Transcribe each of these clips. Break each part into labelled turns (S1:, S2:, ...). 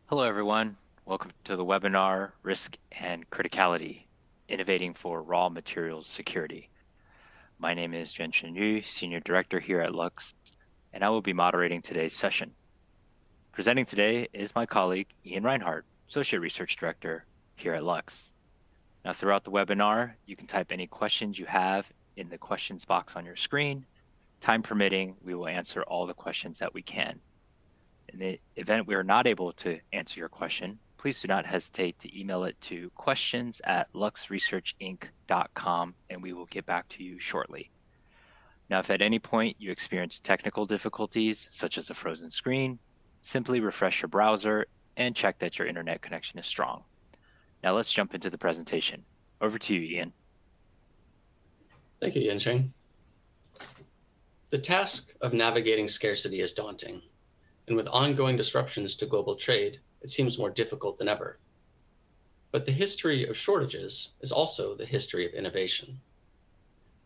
S1: Hello, everyone. Welcome to the webinar, Risk and Criticality, Innovating for Raw Materials Security. My name is Jianchen Yu, Senior Director here at Lux, and I will be moderating today's session. Presenting today is my colleague, Ian Reinhardt, Associate Research Director here at Lux. Now, throughout the webinar, you can type any questions you have in the questions box on your screen. Time permitting, we will answer all the questions that we can. In the event we are not able to answer your question, please do not hesitate to email it to questions@luxresearchinc.com, and we will get back to you shortly. Now, if at any point you experience technical difficulties, such as a frozen screen, simply refresh your browser and check that your internet connection is strong. Now let's jump into the presentation. Over to you, Ian.
S2: Thank you, Yancheng. The task of navigating scarcity is daunting, and with ongoing disruptions to global trade, it seems more difficult than ever. But the history of shortages is also the history of innovation.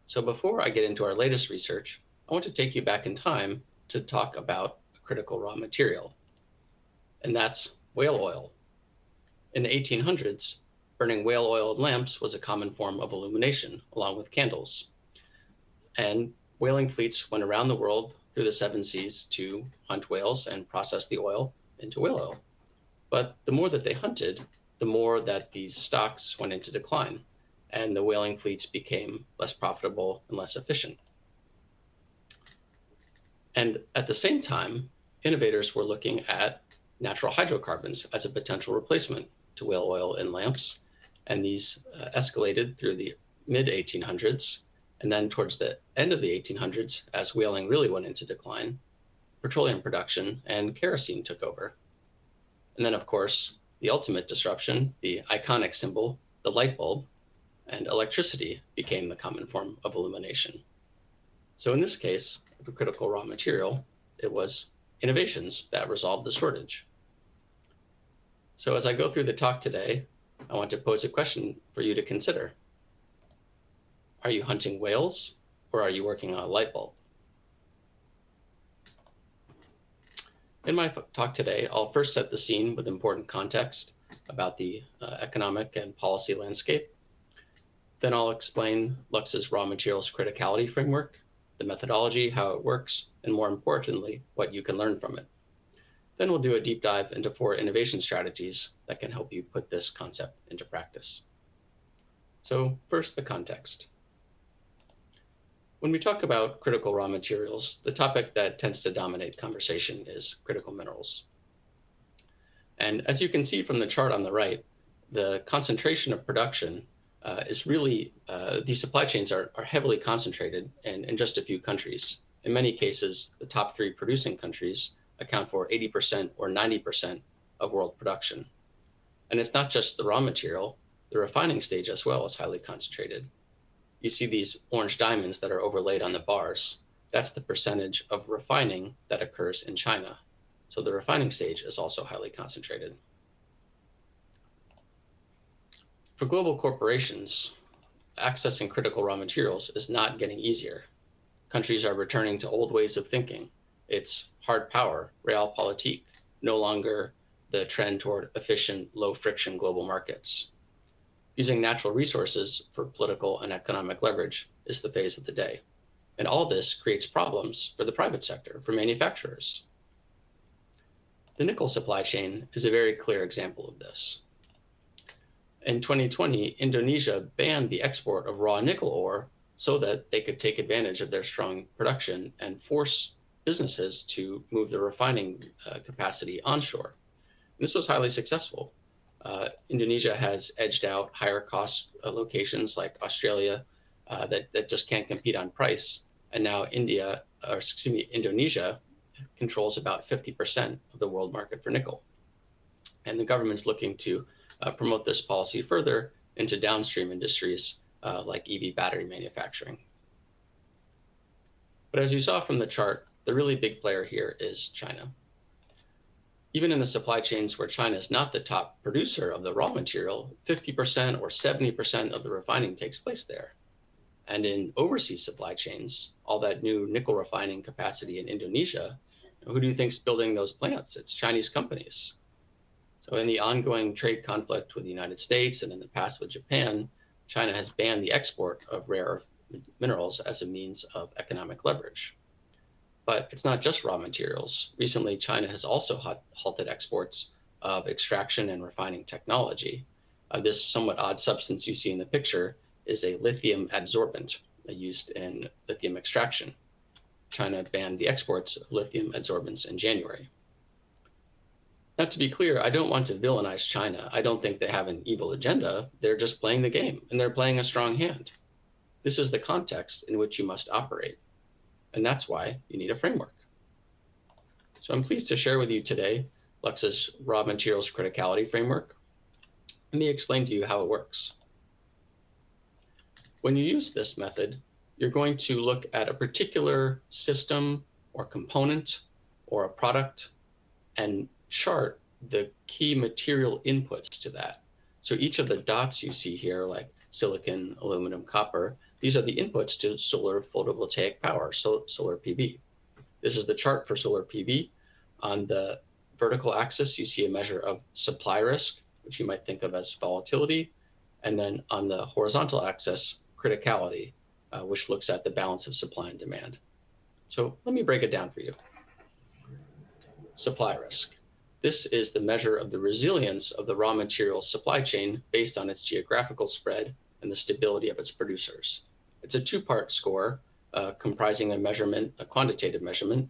S2: So before I get into our latest research, I want to take you back in time to talk about a critical raw material, and that's whale oil. In the 1800s, burning whale oil in lamps was a common form of illumination, along with candles. And whaling fleets went around the world through the seven seas to hunt whales and process the oil into whale oil. But the more that they hunted, the more that these stocks went into decline, and the whaling fleets became less profitable and less efficient. And at the same time, innovators were looking at natural hydrocarbons as a potential replacement to whale oil in lamps, and these escalated through the mid-1800s. And then towards the end of the 1800s, as whaling really went into decline, petroleum production and kerosene took over. And then, of course, the ultimate disruption, the iconic symbol, the light bulb, and electricity became the common form of illumination. So in this case, of a critical raw material, it was innovations that resolved the shortage. So as I go through the talk today, I want to pose a question for you to consider. Are you hunting whales, or are you working on a light bulb? In my talk today, I'll first set the scene with important context about the economic and policy landscape. Then I'll explain Lux's raw materials criticality framework, the methodology, how it works, and more importantly, what you can learn from it. Then we'll do a deep dive into 4 innovation strategies that can help you put this concept into practice. So first, the context. When we talk about critical raw materials, the topic that tends to dominate conversation is critical minerals. And as you can see from the chart on the right, the concentration of production is really, these supply chains are heavily concentrated in just a few countries. In many cases, the top 3 producing countries account for 80% or 90% of world production. And it's not just the raw material, the refining stage as well is highly concentrated. You see these orange diamonds that are overlaid on the bars. That's the percentage of refining that occurs in China. So the refining stage is also highly concentrated. For global corporations, accessing critical raw materials is not getting easier. Countries are returning to old ways of thinking. It's hard power, realpolitik, no longer the trend toward efficient, low-friction global markets. Using natural resources for political and economic leverage is the phase of the day. And all this creates problems for the private sector, for manufacturers. The nickel supply chain is a very clear example of this. In 2020, Indonesia banned the export of raw nickel ore so that they could take advantage of their strong production and force businesses to move their refining capacity onshore. And this was highly successful. Indonesia has edged out higher cost locations like Australia that just can't compete on price. And now Indonesia controls about 50% of the world market for nickel. And the government's looking to promote this policy further into downstream industries like EV battery manufacturing. But as you saw from the chart, the really big player here is China. Even in the supply chains where China is not the top producer of the raw material, 50% or 70% of the refining takes place there. And in overseas supply chains, all that new nickel refining capacity in Indonesia, who do you think is building those plants? It's Chinese companies. So in the ongoing trade conflict with the United States and in the past with Japan, China has banned the export of rare earth minerals as a means of economic leverage. But it's not just raw materials. Recently, China has also halted exports of extraction and refining technology. This somewhat odd substance you see in the picture is a lithium adsorbent used in lithium extraction. China banned the exports of lithium adsorbents in January. Now, to be clear, I don't want to villainize China. I don't think they have an evil agenda. They're just playing the game, and they're playing a strong hand. This is the context in which you must operate, and that's why you need a framework. So I'm pleased to share with you today Lux's raw materials criticality framework. Let me explain to you how it works. When you use this method, you're going to look at a particular system or component or a product and chart the key material inputs to that. So each of the dots you see here, like silicon, aluminum, copper, these are the inputs to solar photovoltaic power, so solar PV. This is the chart for solar PV. On the vertical axis, you see a measure of supply risk, which you might think of as volatility. And then on the horizontal axis, criticality, which looks at the balance of supply and demand. So let me break it down for you. Supply risk. This is the measure of the resilience of the raw materials supply chain based on its geographical spread and the stability of its producers. It's a two-part score comprising a quantitative measurement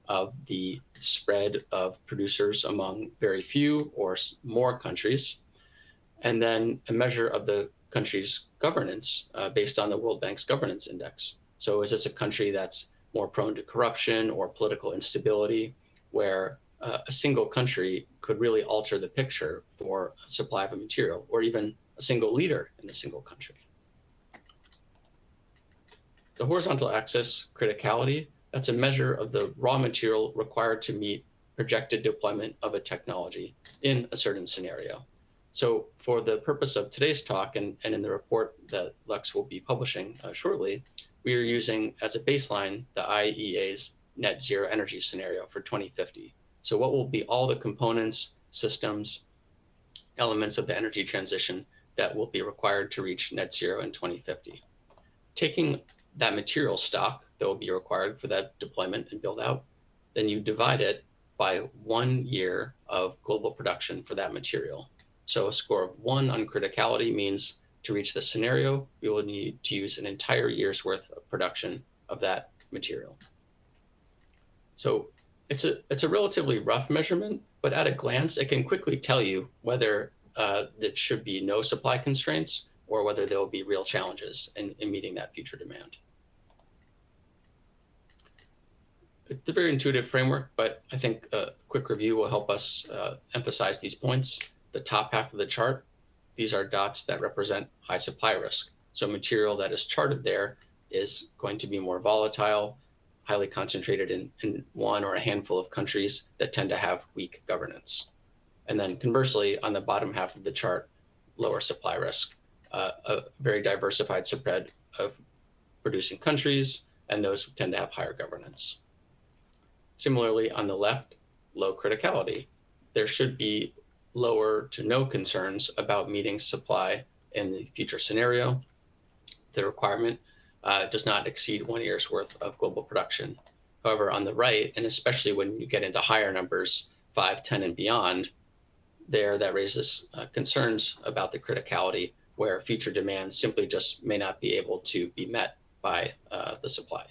S2: of the spread of producers among very few or more countries, and then a measure of the country's governance based on the World Bank's governance index. So is this a country that's more prone to corruption or political instability, where a single country could really alter the picture for supply of a material, or even a single leader in a single country? The horizontal axis, criticality, that's a measure of the raw material required to meet projected deployment of a technology in a certain scenario. So for the purpose of today's talk and in the report that Lux will be publishing shortly, we are using as a baseline the IEA's net zero energy scenario for 2050. So what will be all the components, systems, elements of the energy transition that will be required to reach net zero in 2050. Taking that material stock that will be required for that deployment and build out, then you divide it by 1 year of global production for that material. So a score of 1 on criticality means to reach the scenario, we will need to use an entire year's worth of production of that material. So it's a relatively rough measurement, but at a glance, it can quickly tell you whether there should be no supply constraints or whether there will be real challenges in meeting that future demand. It's a very intuitive framework, but I think a quick review will help us emphasize these points. The top half of the chart, these are dots that represent high supply risk. So material that is charted there is going to be more volatile, highly concentrated in one or a handful of countries that tend to have weak governance. And then conversely, on the bottom half of the chart, lower supply risk, a very diversified spread of producing countries, and those tend to have higher governance. Similarly, on the left, low criticality. There should be lower to no concerns about meeting supply in the future scenario. The requirement does not exceed 1 year's worth of global production. However, on the right, and especially when you get into higher numbers, 5, 10, and beyond, that raises concerns about the criticality, where future demand simply just may not be able to be met by the supply.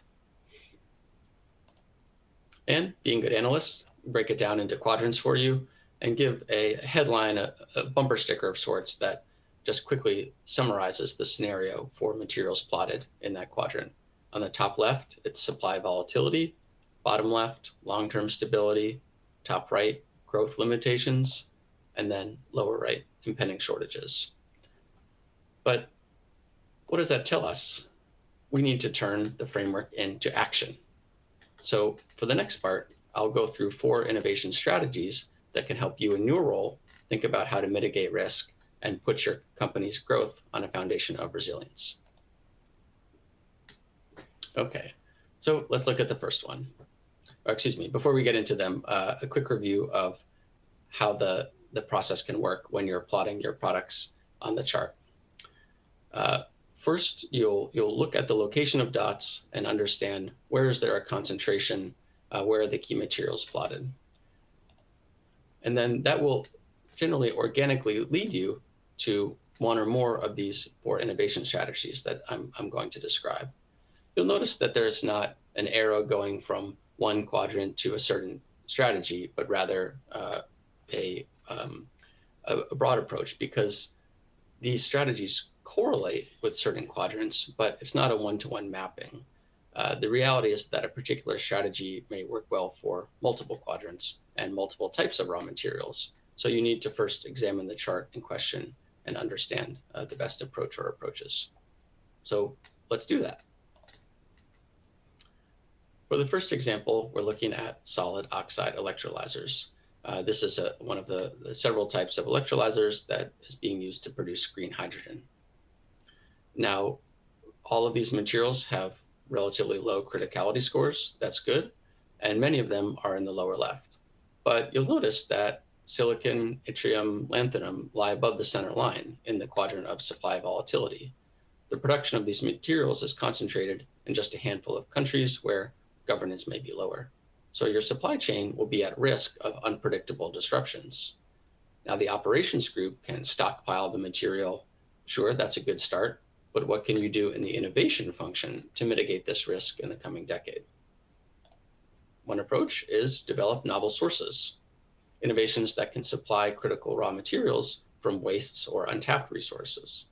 S2: And being good analysts, break it down into quadrants for you and give a headline, a bumper sticker of sorts that just quickly summarizes the scenario for materials plotted in that quadrant. On the top left, it's supply volatility. Bottom left, long-term stability. Top right, growth limitations. And then lower right, impending shortages. But what does that tell us? We need to turn the framework into action. So for the next part, I'll go through 4 innovation strategies that can help you in your role think about how to mitigate risk and put your company's growth on a foundation of resilience. Okay, so let's look at the first one. Or excuse me, before we get into them, a quick review of how the the process can work when you're plotting your products on the chart. First, you'll look at the location of dots and understand where is there a concentration, where are the key materials plotted. And then that will generally organically lead you to one or more of these 4 innovation strategies that I'm going to describe. You'll notice that there's not an arrow going from one quadrant to a certain strategy, but rather a broad approach, because these strategies correlate with certain quadrants, but it's not a one-to-one mapping. The reality is that a particular strategy may work well for multiple quadrants and multiple types of raw materials. So you need to first examine the chart in question and understand the best approach or approaches. So let's do that. For the first example, we're looking at solid oxide electrolyzers. This is one of the several types of electrolyzers that is being used to produce green hydrogen. Now, all of these materials have relatively low criticality scores. That's good. And many of them are in the lower left. But you'll notice that silicon, yttrium, lanthanum lie above the center line in the quadrant of supply volatility. The production of these materials is concentrated in just a handful of countries where governance may be lower. So your supply chain will be at risk of unpredictable disruptions. Now, the operations group can stockpile the material. Sure, that's a good start, but what can you do in the innovation function to mitigate this risk in the coming decade? One approach is develop novel sources, innovations that can supply critical raw materials from wastes or untapped resources.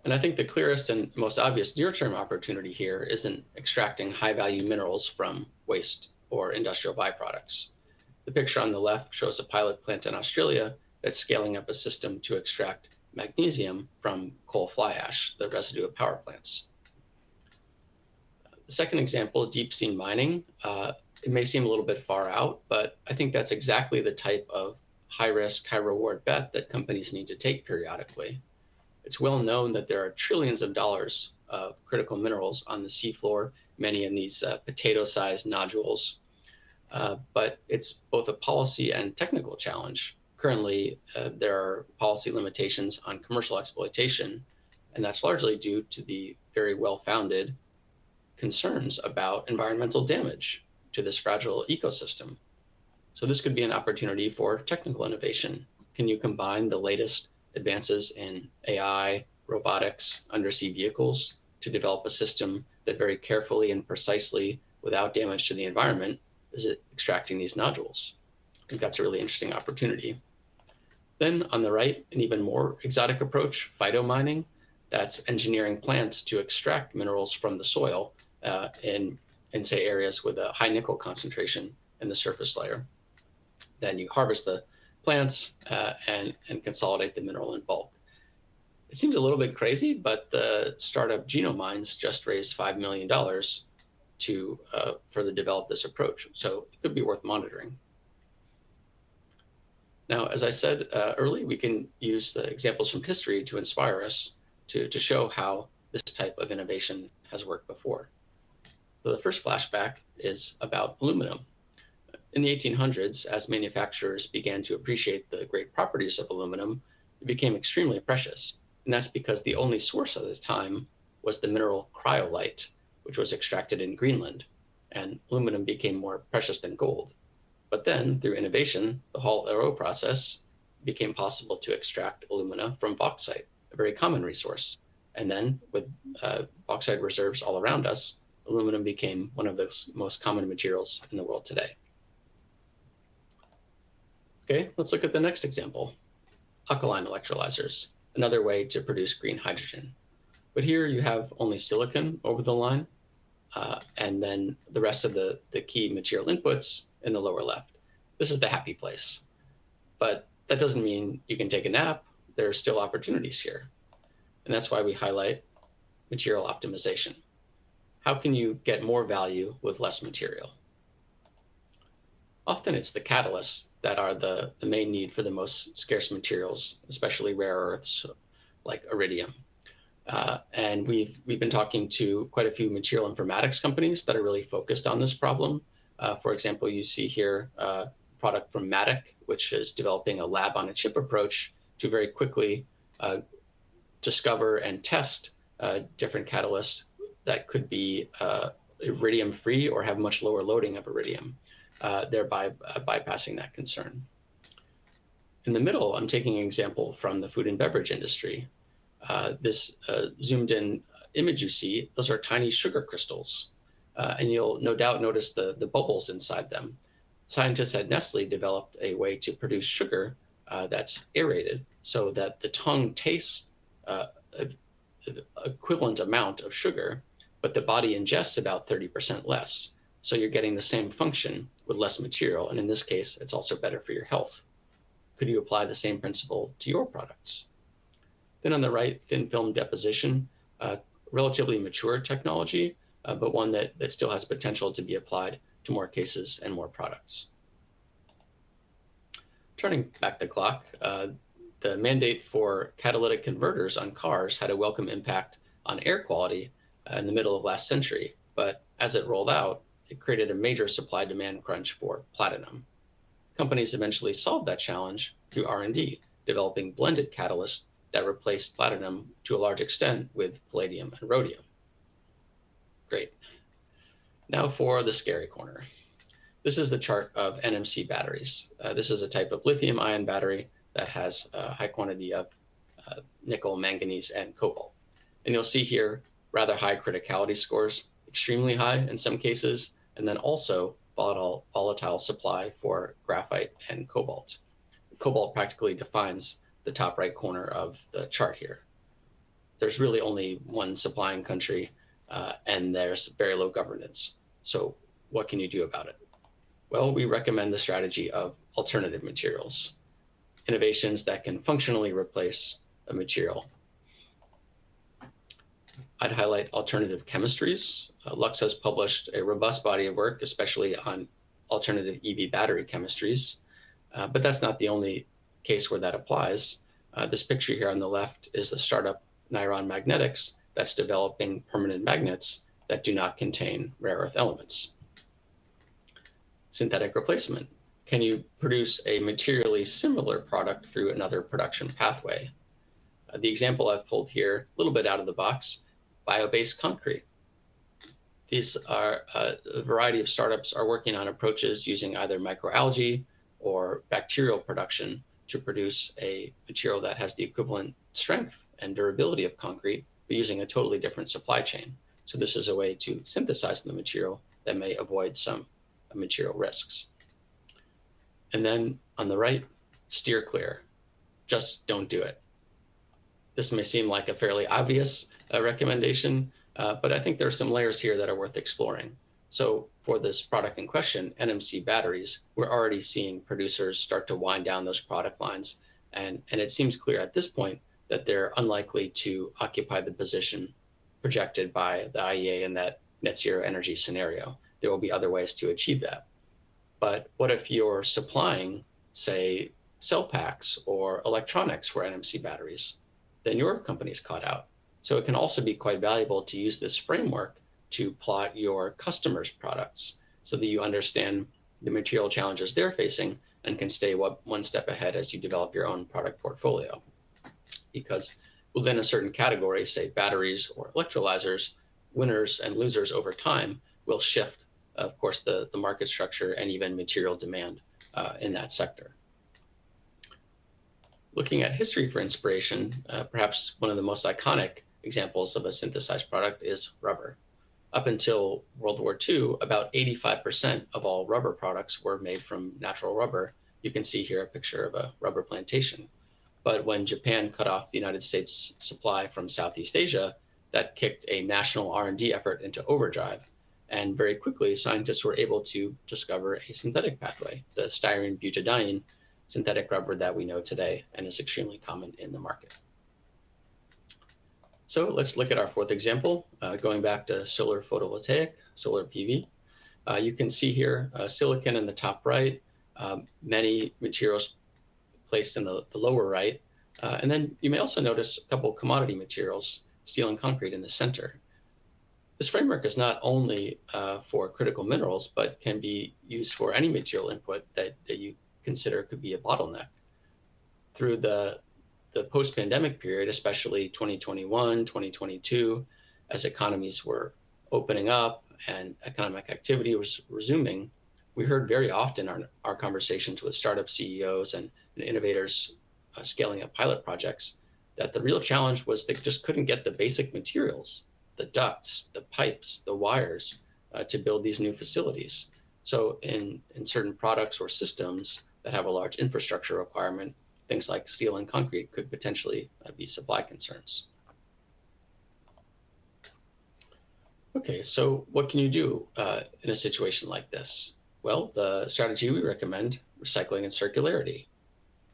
S2: And I think the clearest and most obvious near-term opportunity here is in extracting high-value minerals from waste or industrial byproducts. The picture on the left shows a pilot plant in Australia that's scaling up a system to extract magnesium from coal fly ash, the residue of power plants. The second example, deep sea mining, it may seem a little bit far out, but I think that's exactly the type of high-risk, high-reward bet that companies need to take periodically. It's well known that there are trillions of dollars of critical minerals on the seafloor, many in these potato-sized nodules, but it's both a policy and technical challenge. Currently, there are policy limitations on commercial exploitation, and that's largely due to the very well-founded concerns about environmental damage to this fragile ecosystem. So this could be an opportunity for technical innovation. Can you combine the latest advances in AI, robotics, undersea vehicles to develop a system that very carefully and precisely, without damage to the environment, is extracting these nodules? I think that's a really interesting opportunity. Then on the right, an even more exotic approach, phytomining. That's engineering plants to extract minerals from the soil in say, areas with a high nickel concentration in the surface layer. Then you harvest the plants and consolidate the mineral in bulk. It seems a little bit crazy, but the startup Genomines just raised $5 million to further develop this approach. So it could be worth monitoring. Now, as I said earlier, we can use the examples from history to inspire us to show how this type of innovation has worked before. So the first flashback is about aluminum. In the 1800s, as manufacturers began to appreciate the great properties of aluminum, it became extremely precious. And that's because the only source at the time was the mineral cryolite, which was extracted in Greenland. And aluminum became more precious than gold. But then, through innovation, the Hall-Héroult process became possible to extract alumina from bauxite, a very common resource. And then, with bauxite reserves all around us, aluminum became one of the most common materials in the world today. Okay, let's look at the next example. Alkaline electrolyzers, another way to produce green hydrogen. But here you have only silicon over the line, and then the rest of the key material inputs in the lower left. This is the happy place. But that doesn't mean you can take a nap. There are still opportunities here. And that's why we highlight material optimization. How can you get more value with less material? Often it's the catalysts that are the main need for the most scarce materials, especially rare earths like iridium. And we've been talking to quite a few material informatics companies that are really focused on this problem. For example, you see here product from Matic, which is developing a lab on a chip approach to very quickly discover and test different catalysts that could be iridium free or have much lower loading of iridium, thereby bypassing that concern. In the middle, I'm taking an example from the food and beverage industry. This zoomed in image you see, those are tiny sugar crystals. And you'll no doubt notice the bubbles inside them. Scientists at Nestle developed a way to produce sugar that's aerated so that the tongue tastes equivalent amount of sugar, but the body ingests about 30% less. So you're getting the same function with less material. And in this case, it's also better for your health. Could you apply the same principle to your products? Then on the right, thin film deposition, relatively mature technology, but one that still has potential to be applied to more cases and more products. Turning back the clock, the mandate for catalytic converters on cars had a welcome impact on air quality in the middle of last century, but as it rolled out, it created a major supply-demand crunch for platinum. Companies eventually solved that challenge through R&D, developing blended catalysts that replaced platinum to a large extent with palladium and rhodium. Great. Now for the scary corner. This is the chart of NMC batteries. This is a type of lithium-ion battery that has a high quantity of nickel, manganese, and cobalt. And you'll see here rather high criticality scores, extremely high in some cases, and then also volatile supply for graphite and cobalt. Cobalt practically defines the top right corner of the chart here. There's really only one supplying country, and there's very low governance. So what can you do about it? Well, we recommend the strategy of alternative materials, innovations that can functionally replace a material. I'd highlight alternative chemistries. Lux has published a robust body of work, especially on alternative EV battery chemistries, but that's not the only case where that applies. This picture here on the left is the startup Niron Magnetics that's developing permanent magnets that do not contain rare earth elements. Synthetic replacement. Can you produce a materially similar product through another production pathway? The example I've pulled here, a little bit out of the box, bio-based concrete. These are a variety of startups are working on approaches using either microalgae or bacterial production to produce a material that has the equivalent strength and durability of concrete, but using a totally different supply chain. So this is a way to synthesize the material that may avoid some material risks. And then on the right, steer clear. Just don't do it. This may seem like a fairly obvious recommendation, but I think there are some layers here that are worth exploring. So for this product in question, NMC batteries, we're already seeing producers start to wind down those product lines. And it seems clear at this point that they're unlikely to occupy the position projected by the IEA in that net zero energy scenario. There will be other ways to achieve that. But what if you're supplying, say, cell packs or electronics for NMC batteries? Then your company's caught out. So it can also be quite valuable to use this framework to plot your customers' products so that you understand the material challenges they're facing and can stay one step ahead as you develop your own product portfolio. Because within a certain category, say batteries or electrolyzers, winners and losers over time will shift, of course, the market structure and even material demand in that sector. Looking at history for inspiration, perhaps one of the most iconic examples of a synthesized product is rubber. Up until World War II, about 85% of all rubber products were made from natural rubber. You can see here a picture of a rubber plantation. But when Japan cut off the United States supply from Southeast Asia, that kicked a national R&D effort into overdrive. And very quickly, scientists were able to discover a synthetic pathway, the styrene butadiene synthetic rubber that we know today and is extremely common in the market. So let's look at our fourth example, going back to solar photovoltaic, solar PV. You can see here silicon in the top right, many materials placed in the lower right. And then you may also notice a couple of commodity materials, steel and concrete in the center. This framework is not only for critical minerals, but can be used for any material input that you consider could be a bottleneck. Through the post-pandemic period, especially 2021, 2022, as economies were opening up and economic activity was resuming, we heard very often our conversations with startup CEOs and innovators scaling up pilot projects that the real challenge was they just couldn't get the basic materials, the ducts, the pipes, the wires to build these new facilities. So in certain products or systems that have a large infrastructure requirement, things like steel and concrete could potentially be supply concerns. Okay, so what can you do in a situation like this? Well, the strategy we recommend, recycling and circularity.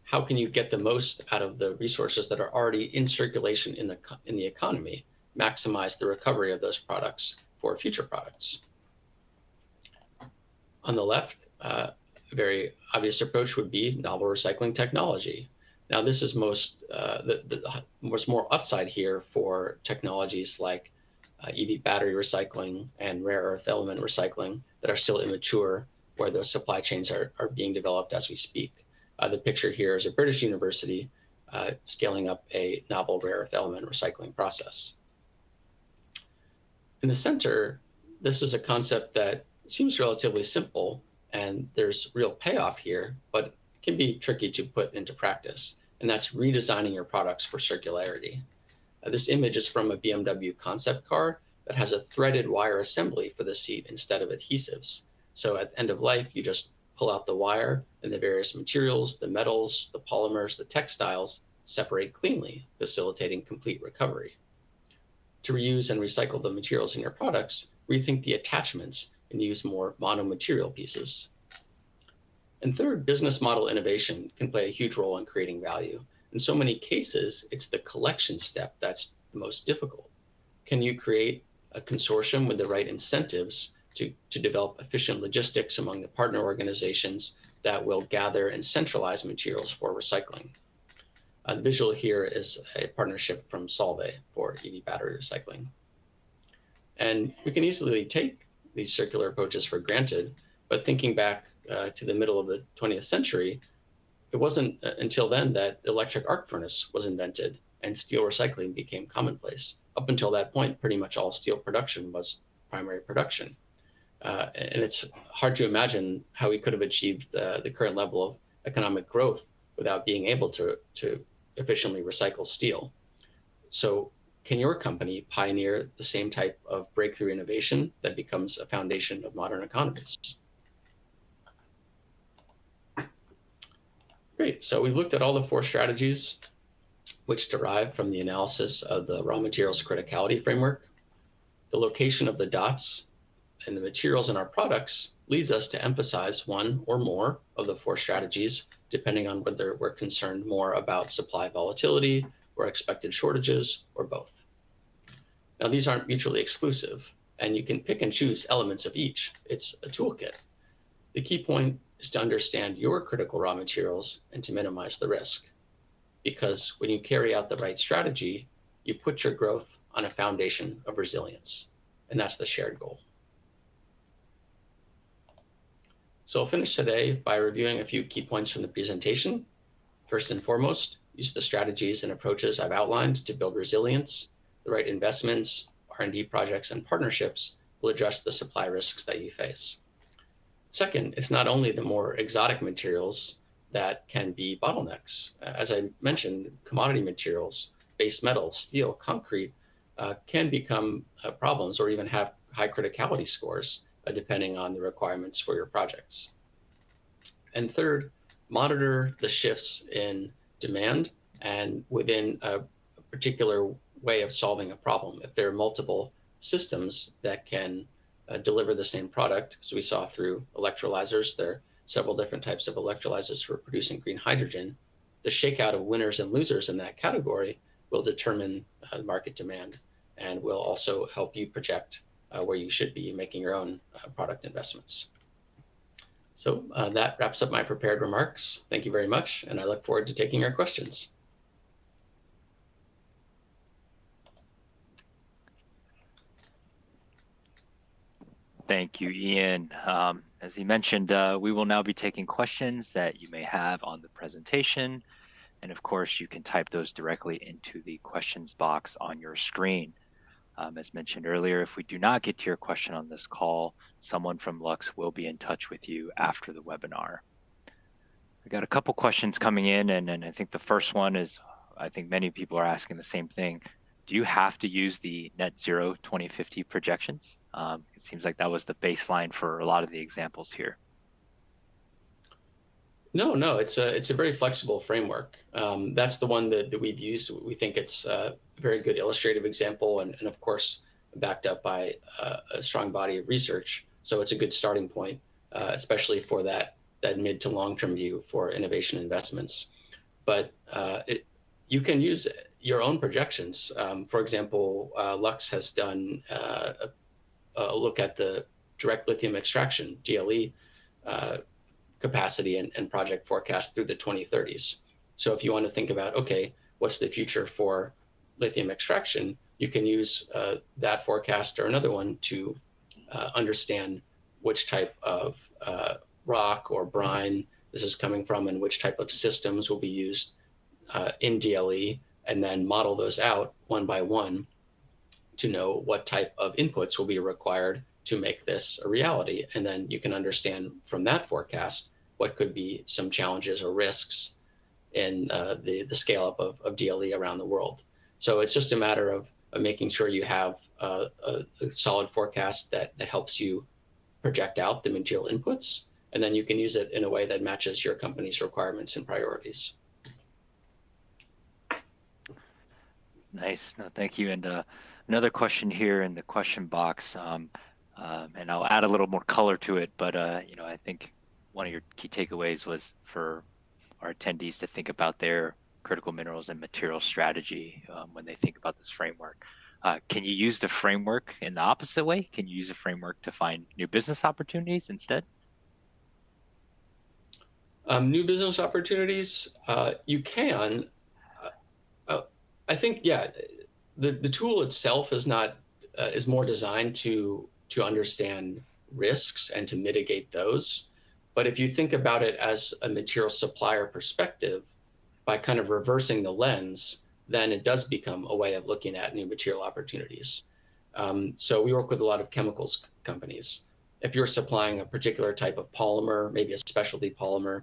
S2: How can you get the most out of the resources that are already in circulation in the economy, maximize the recovery of those products for future products? On the left, a very obvious approach would be novel recycling technology. Now, this is there's more upside here for technologies like EV battery recycling and rare earth element recycling that are still immature, where those supply chains are being developed as we speak. The picture here is a British university scaling up a novel rare earth element recycling process. In the center, this is a concept that seems relatively simple and there's real payoff here, but it can be tricky to put into practice, and that's redesigning your products for circularity. This image is from a BMW concept car that has a threaded wire assembly for the seat instead of adhesives. So at the end of life, you just pull out the wire and the various materials, the metals, the polymers, the textiles separate cleanly, facilitating complete recovery. To reuse and recycle the materials in your products, rethink the attachments and use more mono-material pieces. And third, business model innovation can play a huge role in creating value. In so many cases, it's the collection step that's the most difficult. Can you create a consortium with the right incentives to develop efficient logistics among the partner organizations that will gather and centralize materials for recycling? The visual here is a partnership from Solvay for EV battery recycling. And we can easily take these circular approaches for granted, but thinking back to the middle of the 20th century, it wasn't until then that the electric arc furnace was invented and steel recycling became commonplace. Up until that point, pretty much all steel production was primary production. And it's hard to imagine how we could have achieved the current level of economic growth without being able to efficiently recycle steel. So can your company pioneer the same type of breakthrough innovation that becomes a foundation of modern economies? Great, so we've looked at all the 4 strategies which derive from the analysis of the raw materials criticality framework. The location of the dots and the materials in our products leads us to emphasize one or more of the 4 strategies, depending on whether we're concerned more about supply volatility or expected shortages or both. Now, these aren't mutually exclusive, and you can pick and choose elements of each. It's a toolkit. The key point is to understand your critical raw materials and to minimize the risk. Because when you carry out the right strategy, you put your growth on a foundation of resilience, and that's the shared goal. So I'll finish today by reviewing a few key points from the presentation. First and foremost, use the strategies and approaches I've outlined to build resilience. The right investments, R&D projects, and partnerships will address the supply risks that you face. Second, it's not only the more exotic materials that can be bottlenecks. As I mentioned, commodity materials, base metals, steel, concrete can become problems or even have high criticality scores depending on the requirements for your projects. And third, monitor the shifts in demand and within a particular way of solving a problem. If there are multiple systems that can deliver the same product, so we saw through electrolyzers, there are several different types of electrolyzers for producing green hydrogen. The shakeout of winners and losers in that category will determine market demand and will also help you project where you should be making your own product investments. So that wraps up my prepared remarks. Thank you very much, and I look forward to taking your questions.
S1: Thank you, Ian. As he mentioned, we will now be taking questions that you may have on the presentation. And of course, you can type those directly into the questions box on your screen. As mentioned earlier, if we do not get to your question on this call, someone from Lux will be in touch with you after the webinar. We got a couple questions coming in, and I think the first one is, I think many people are asking the same thing. Do you have to use the net zero 2050 projections? It seems like that was the baseline for a lot of the examples here.
S2: No, it's a very flexible framework. That's the one that we've used. We think it's a very good illustrative example, and of course, backed up by a strong body of research. So it's a good starting point, especially for that mid to long-term view for innovation investments. But you can use your own projections. For example, Lux has done a look at the direct lithium extraction, DLE, capacity and project forecast through the 2030s. So if you want to think about, okay, what's the future for lithium extraction, you can use that forecast or another one to understand which type of rock or brine this is coming from and which type of systems will be used in DLE, and then model those out one by one to know what type of inputs will be required to make this a reality. And then you can understand from that forecast what could be some challenges or risks in the scale up of DLE around the world. So it's just a matter of making sure you have a solid forecast that helps you project out the material inputs, and then you can use it in a way that matches your company's requirements and priorities.
S1: Nice. No, thank you. And another question here in the question box, and I'll add a little more color to it, but I think one of your key takeaways was for our attendees to think about their critical minerals and materials strategy when they think about this framework. Can you use the framework in the opposite way? Can you use a framework to find new business opportunities instead?
S2: New business opportunities, you can. I think, yeah, the tool itself is not is more designed to understand risks and to mitigate those. But if you think about it as a material supplier perspective, by kind of reversing the lens, then it does become a way of looking at new material opportunities. So we work with a lot of chemicals companies. If you're supplying a particular type of polymer, maybe a specialty polymer,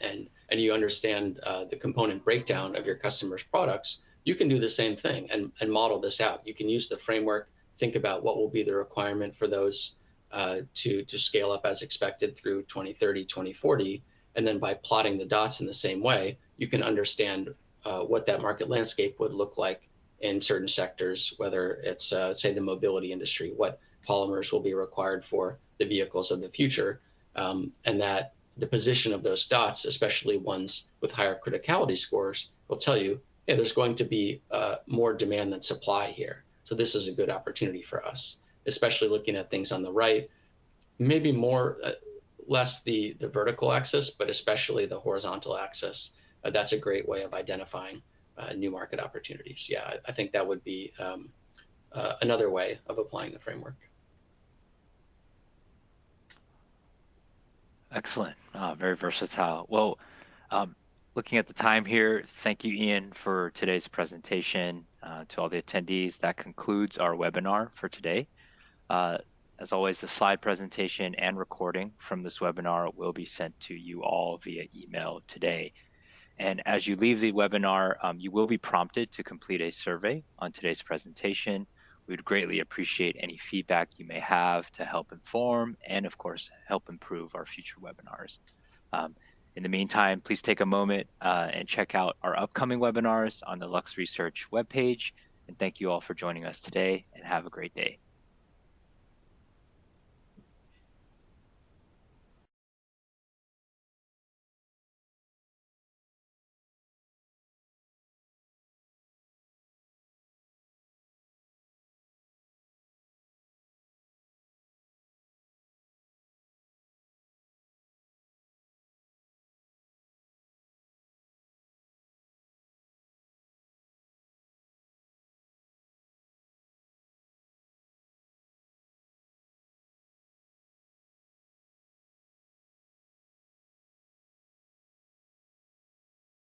S2: and you understand the component breakdown of your customers' products, you can do the same thing and model this out. You can use the framework, think about what will be the requirement for those to scale up as expected through 2030, 2040. And then by plotting the dots in the same way, you can understand what that market landscape would look like in certain sectors, whether it's, say, the mobility industry, what polymers will be required for the vehicles of the future, and that the position of those dots, especially ones with higher criticality scores, will tell you, yeah, there's going to be more demand than supply here. So this is a good opportunity for us, especially looking at things on the right, maybe less the vertical axis, but especially the horizontal axis. That's a great way of identifying new market opportunities. Yeah, I think that would be another way of applying the framework.
S1: Excellent. Very versatile. Well, looking at the time here, thank you, Ian, for today's presentation. To all the attendees, that concludes our webinar for today. As always, the slide presentation and recording from this webinar will be sent to you all via email today. And as you leave the webinar, you will be prompted to complete a survey on today's presentation. We would greatly appreciate any feedback you may have to help inform and, of course, help improve our future webinars. In the meantime, please take a moment and check out our upcoming webinars on the Lux Research webpage. And thank you all for joining us today, and have a great day.